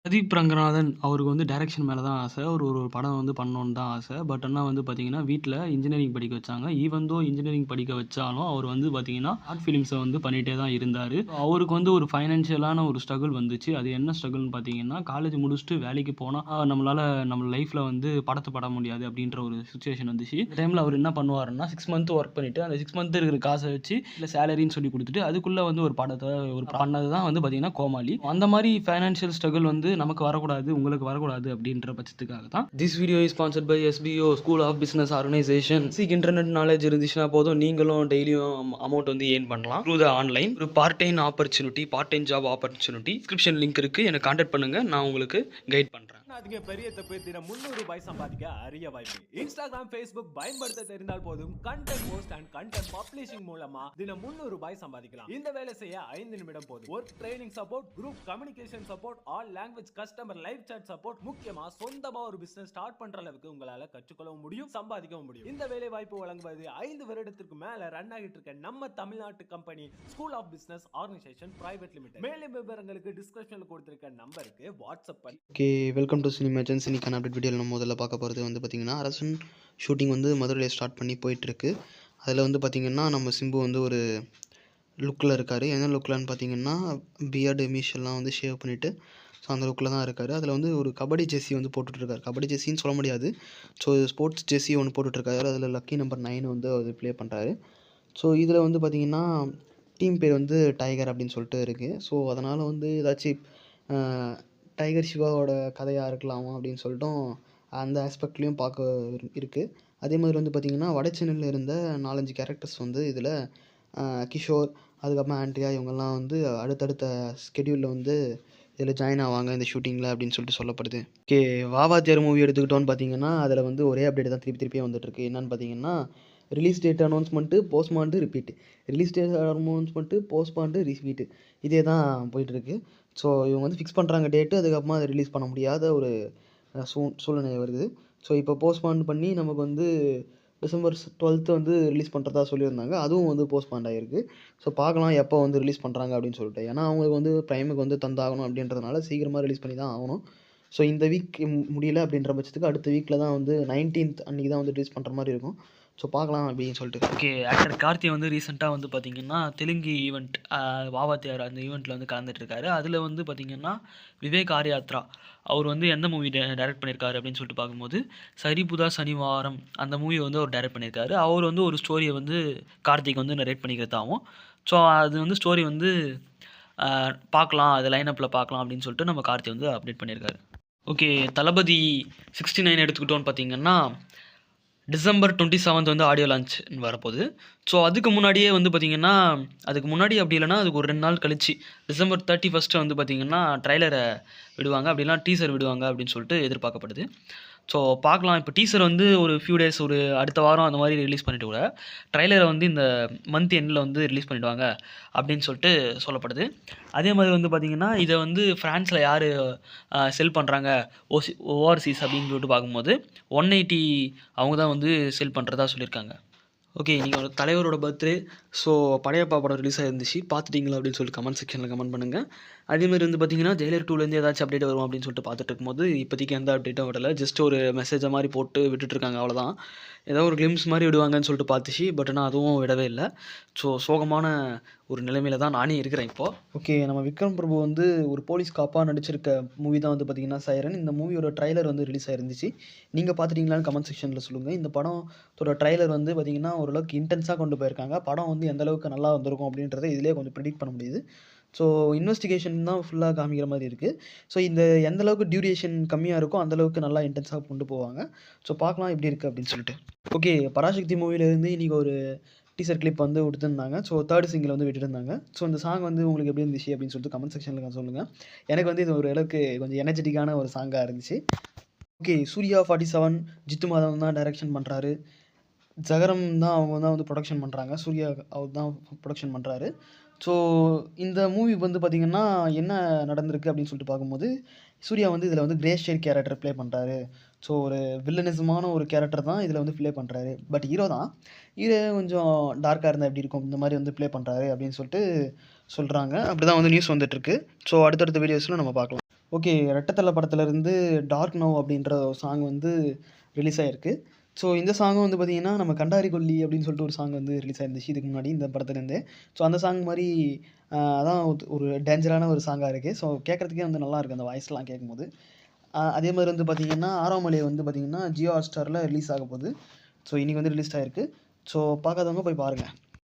பிரதீப் ரங்கநாதன் அவருக்கு வந்து டைரக்ஷன் மேல தான் ஆசை. ஒரு படம் வந்து பண்ணணும்னு தான் ஆசை. பட் ஆனா வந்து பார்த்தீங்கன்னா, வீட்ல இன்ஜினியரிங் படிக்க வச்சாங்க. ஈவன் தோ இன்ஜினியரிங் படிக்க வச்சாலும், அவர் வந்து பார்த்தீங்கன்னா, ஷார்ட் ஃபிலிம்ஸ வந்து பண்ணிட்டே தான் இருந்தாரு. அவருக்கு வந்து ஒரு ஃபைனான்ஷியலான ஒரு ஸ்ட்ரகிள் வந்துச்சு. அது என்ன ஸ்ட்ரகிள்னு பார்த்தீங்கன்னா, காலேஜ் முடிச்சுட்டு வேலைக்கு போனா, நம்மளால நம்ம லைஃப்ல வந்து படத்த பட முடியாது அப்படின்ற ஒரு சிச்சுவேஷன் வந்துச்சு. இந்த டைம்ல அவர் என்ன பண்ணுவாருன்னா, 6 மந்த் ஒர்க் பண்ணிட்டு, அந்த 6 மந்த் இருக்கிற காச வச்சு, இல்ல சேலரின்னு சொல்லி குடுத்துட்டு, அதுக்குள்ள வந்து ஒரு படத்த பண்ணது தான் வந்து பார்த்தீங்கன்னா, கோமாளி. அந்த மாரி ஃபைனான்ஷியல் ஸ்ட்ரகிள் வந்து நமக்கு வரக்கூடாது, உங்களுக்கு வரக்கூடாது அப்படின்ற பட்சத்துக்காக தான். This video is sponsored by SBO school of business organization. Internet knowledge இருந்துச்சுன்னா போதும், நீங்களும் டெய்லியும் அமௌண்ட் வந்து ஏர்ன் பண்ணலாம் த்ரூ த ஆன்லைன். ஒரு part time opportunity, part time job opportunity description link இருக்கு. எனக்கு கான்டாக்ட் பண்ணுங்க, நான் உங்களுக்கு கைட் பண்றேன். அதுக்கு பெரிய தப்பு. தினம் 300 ரூபாய் சம்பாதிக்க அரிய வாய்ப்பு. இன்ஸ்டாகிராம், ஃபேஸ்புக் பயன்படுத்த தெரிந்தால் போதும், content post and content publishing மூலமா தினம் 300 ரூபாய் சம்பாதிக்கலாம். இந்த வேலை செய்ய 5 நிமிடம் போதும். Work training support, group communication support, all language customer live chat support, முக்கியமா சொந்தமா ஒரு பிசினஸ் ஸ்டார்ட் பண்ற அளவுக்கு உங்களால கற்றுக்கொள்ளவும் முடியும், சம்பாதிக்கவும் முடியும். இந்த வேலை வாய்ப்பு வழங்குவது 5 வருடத்திற்கு மேல ரன் ஆகிட்டு இருக்க நம்ம தமிழ்நாட்டு company school of business organization private limited. மேலும் விவரங்களுக்கு டிஸ்கிரிப்ஷன்ல கொடுத்திருக்க நம்பருக்கு வாட்ஸ்அப் பண்ணி. Okay, welcome to cinema agency. இன்னைக்கான அப்டேட் வீடியோவில் நம்ம முதல்ல பார்க்க போகிறது வந்து பார்த்திங்கன்னா, அரசன் ஷூட்டிங் வந்து மதுரையில் ஸ்டார்ட் பண்ணி போயிட்டுருக்கு. அதில் வந்து பார்த்திங்கன்னா, நம்ம சிம்பு வந்து ஒரு லுக்கில் இருக்கார். என்ன லுக்கில்னு பார்த்திங்கன்னா, பியர்டு மீஷெல்லாம் வந்து ஷேவ் பண்ணிவிட்டு, ஸோ அந்த லுக்கில் தான் இருக்கார். அதில் வந்து ஒரு கபடி ஜெர்சி வந்து போட்டுட்ருக்காரு. கபடி ஜெர்சின்னு சொல்ல முடியாது, ஸோ ஸ்போர்ட்ஸ் ஜெர்சி ஒன்று போட்டுட்ருக்காரு. அதில் லக்கி நம்பர் 9 வந்து அது ப்ளே பண்ணுறாரு. ஸோ இதில் வந்து பார்த்திங்கன்னா, டீம் பேர் வந்து டைகர் அப்படின்னு சொல்லிட்டு இருக்குது. ஸோ அதனால் வந்து ஏதாச்சும் டைகர் சிவாவோட கதையாக இருக்கலாமா அப்படின்னு சொல்லிட்டும் அந்த ஆஸ்பெக்ட்லேயும் பார்க்க இருக்குது. அதே மாதிரி வந்து பார்த்திங்கன்னா, வட சென்னையில் இருந்த 4-5 கேரக்டர்ஸ் வந்து இதில் கிஷோர், அதுக்கப்புறம் ஆண்ட்ரியா, இவங்கெல்லாம் வந்து அடுத்தடுத்த ஸ்கெடியூலில் வந்து இதில் ஜாயின் ஆவாங்க இந்த ஷூட்டிங்கில் அப்படின்னு சொல்லிட்டு சொல்லப்படுது. ஓகே, வாவாத்தியார் மூவி எடுத்துக்கிட்டோன்னு பார்த்தீங்கன்னா, அதில் வந்து ஒரே அப்டேட் தான் திருப்பியே வந்துட்டுருக்கு. என்னென்னு பார்த்தீங்கன்னா, release date announcement, postmortem, repeat. Release date announcement, postmortem, repeat, இதே தான் போயிட்டுருக்கு. ஸோ இவங்க வந்து ஃபிக்ஸ் பண்ணுறாங்க டேட்டு, அதுக்கப்புறமா அதை ரிலீஸ் பண்ண முடியாத ஒரு சூழ்நிலை வருது. ஸோ இப்போ போஸ்ட்பாண்ட் பண்ணி நமக்கு வந்து டிசம்பர் 12 வந்து ரிலீஸ் பண்ணுறதா சொல்லியிருந்தாங்க. அதுவும் வந்து போஸ்ட்பாண்ட் ஆகிருக்கு. ஸோ பார்க்கலாம் எப்போ வந்து ரிலீஸ் பண்ணுறாங்க அப்படின்னு சொல்லிட்டு. ஏன்னா அவங்களுக்கு வந்து ப்ரைமுக்கு வந்து தந்தாகணும் அப்படின்றதுனால சீக்கிரமாக ரிலீஸ் பண்ணி தான் ஆகணும். ஸோ இந்த வீக் முடியல அப்படின்ற பட்சத்துக்கு அடுத்த வீக்கில் தான் வந்து 19th அன்றைக்கி தான் வந்து ரிலீஸ் பண்ணுற மாதிரி இருக்கும். ஸோ பார்க்கலாம் அப்படின்னு சொல்லிட்டு. ஓகே, ஆக்டர் கார்த்தி வந்து ரீசெண்டாக வந்து பார்த்திங்கன்னா, தெலுங்கு ஈவெண்ட் வாவாத்தியார் அந்த ஈவெண்ட்டில் வந்து கலந்துட்டுருக்காரு. அதில் வந்து பார்த்திங்கன்னா, விவேக் ஆர்யாத்ரா அவர் வந்து எந்த மூவி டைரக்ட் பண்ணியிருக்காரு அப்படின்னு சொல்லிட்டு பார்க்கும்போது, சரிபுதா சனிவாரம் அந்த மூவி வந்து அவர் டைரக்ட் பண்ணியிருக்காரு. அவர் வந்து ஒரு ஸ்டோரியை வந்து கார்த்திக் வந்து நரேட் பண்ணிக்கிறதாகவும், ஸோ அது வந்து ஸ்டோரி வந்து பார்க்கலாம், அது லைனப்பில் பார்க்கலாம் அப்படின்னு சொல்லிட்டு நம்ம கார்த்தி வந்து அப்டேட் பண்ணியிருக்காரு. ஓகே, தளபதி 69 எடுத்துக்கிட்டோன்னு பார்த்தீங்கன்னா, டிசம்பர் 27 வந்து ஆடியோ லான்ச் வரப்போகுது. ஸோ அதுக்கு முன்னாடியே வந்து பார்த்திங்கன்னா, அதுக்கு முன்னாடி அப்படி இல்லைனா அதுக்கு ஒரு 2 நாள் கழிச்சு டிசம்பர் 31 வந்து பார்த்திங்கன்னா ட்ரைலரை விடுவாங்க, அப்படிலாம் டீசர் விடுவாங்க அப்படின்னு சொல்லிட்டு எதிர்பார்க்கப்படுது. ஸோ பார்க்கலாம். இப்போ டீசர் வந்து ஒரு ஃபியூ டேஸ், ஒரு அடுத்த வாரம் அந்த மாதிரி ரிலீஸ் பண்ணிட்டு கூட ட்ரைலரை வந்து இந்த மந்த் எண்டில் வந்து ரிலீஸ் பண்ணிவிடுவாங்க அப்படின்னு சொல்லிட்டு சொல்லப்படுது. அதே மாதிரி வந்து பார்த்திங்கன்னா, இதை வந்து ஃப்ரான்ஸில் யார் செல் பண்ணுறாங்க ஓவர்சீஸ் அப்படின்னு சொல்லிட்டு பார்க்கும்போது 180 அவங்க தான் வந்து செல் பண்ணுறதா சொல்லியிருக்காங்க. ஓகே, இன்றைக்கி ஒரு தலைவரோட பர்த்டே. ஸோ படையப்பா படம் ரிலீஸ் ஆகிருந்துச்சு, பார்த்துட்டிங்களா அப்படின்னு சொல்லிட்டு கமெண்ட் செக்ஷனில் கமெண்ட் பண்ணுங்கள். அதேமாதிரி வந்து பார்த்திங்கன்னா, ஜெயிலர் 2லேருந்து ஏதாச்சும் அப்டேட் வரும் அப்படின்னு சொல்லிட்டு பார்த்துட்டு இருக்கும்போது இப்போதைக்கு எந்த அப்டேட்டும் வரல. ஜஸ்ட் ஒரு மெசேஜை மாதிரி போட்டு விட்டுட்டுருக்காங்க, அவ்வளோதான். ஏதோ ஒரு கிளிம்ஸ் மாதிரி விடுவாங்கன்னு சொல்லிட்டு பார்த்துச்சு, பட் ஆனால் அதுவும் விடவே இல்லை. ஸோ சோகமான ஒரு நிலைமையில் தான் நானே இருக்கிறேன் இப்போது. ஓகே, நம்ம விக்ரம் பிரபு வந்து ஒரு போலீஸ் காப்பாக நடிச்சிருக்க மூவி தான் வந்து பார்த்திங்கன்னா சைரன். இந்த மூவியோட ட்ரைலர் வந்து ரிலீஸ் ஆயிருந்துச்சு. நீங்கள் பார்த்துட்டிங்களான்னு கமெண்ட் செக்ஷனில் சொல்லுங்கள். இந்த படத்தோட ட்ரைலர் வந்து பார்த்திங்கன்னா ஓரளவுக்கு இன்டென்ஸாக கொண்டு போயிருக்காங்க. படம் வந்து எந்தளவுக்கு நல்லா வந்திருக்கும் அப்படின்றத இதிலே கொஞ்சம் ப்ரிடிக்ட் பண்ண முடியுது. ஸோ இன்வெஸ்டிகேஷன் தான் ஃபுல்லாக காமிக்கிற மாதிரி இருக்குது. ஸோ இந்த எந்தளவுக்கு டியூரேஷன் கம்மியாக இருக்கோ அந்தளவுக்கு நல்லா இன்டென்ஸாக கொண்டு போவாங்க. ஸோ பார்க்கலாம் எப்படி இருக்குது அப்படின்னு சொல்லிட்டு. ஓகே, பராசக்தி மூவிலேருந்து இன்றைக்கி ஒரு டீசர் கிளிப் வந்து விட்டுருந்தாங்க. ஸோ 3rd சிங்கிள் வந்து விட்டுருந்தாங்க. ஸோ இந்த சாங் வந்து உங்களுக்கு எப்படி இருந்துச்சு அப்படின்னு சொல்லிட்டு கமெண்ட் செக்ஷனில் சொல்லுங்கள். எனக்கு வந்து இது ஒரு அளவுக்கு கொஞ்சம் எனர்ஜெட்டிக்கான ஒரு சாங்காக இருந்துச்சு. ஓகே, சூர்யா 47 ஜித்து மாதவன் தான் டைரக்ஷன் பண்ணுறாரு. ஜகரம் தான் அவங்க தான் வந்து ப்ரொடக்ஷன் பண்ணுறாங்க. சூர்யா அவர் தான் ப்ரொடக்ஷன் பண்ணுறாரு. ஸோ இந்த மூவி வந்து பார்த்திங்கன்னா என்ன நடந்திருக்கு அப்படின்னு சொல்லிட்டு பார்க்கும்போது, சூர்யா வந்து இதில் வந்து கிரே ஷேட் கேரக்டர் ப்ளே பண்ணுறாரு. ஸோ ஒரு வில்லனிசமான ஒரு கேரக்டர் தான் இதில் வந்து ப்ளே பண்ணுறாரு. பட் ஹீரோ தான். ஹீரோ கொஞ்சம் டார்க்காக இருந்தால் எப்படி இருக்கும், இந்த மாதிரி வந்து ப்ளே பண்ணுறாரு அப்படின்னு சொல்லிட்டு சொல்கிறாங்க. அப்படி தான் வந்து நியூஸ் வந்துட்டுருக்கு. ஸோ அடுத்தடுத்த வீடியோஸில் நம்ம பார்க்கலாம். ஓகே, ரெட்டத்தல படத்துலேருந்து டார்க் நவ் அப்படின்ற ஒரு சாங் வந்து ரிலீஸ் ஆயிருக்கு. ஸோ இந்த சாங்கும் வந்து பார்த்தீங்கன்னா, நம்ம கண்டாரி கொல்லி அப்படின்னு சொல்லிட்டு ஒரு சாங் வந்து ரிலீஸ் ஆயிருந்துச்சு இதுக்கு முன்னாடி இந்த படத்துலேருந்தே. ஸோ அந்த சாங் மாரி அதான் ஒரு டேஞ்சரான ஒரு சாங்கா இருக்கு. ஸோ கேட்கறதுக்கே வந்து நல்லாயிருக்கு அந்த வாய்ஸ்லாம் கேட்கும்போது. அதே மாரி வந்து பார்த்தீங்கன்னா, 6ஆம் மலை வந்து பார்த்தீங்கன்னா, ஜியோ ஹாட்ஸ்டார்ல ரிலீஸ் ஆக போகுது. ஸோ இன்னைக்கு வந்து ரிலீஸ் ஆயிருக்கு. ஸோ பார்க்காதவங்க போய் பாருங்க.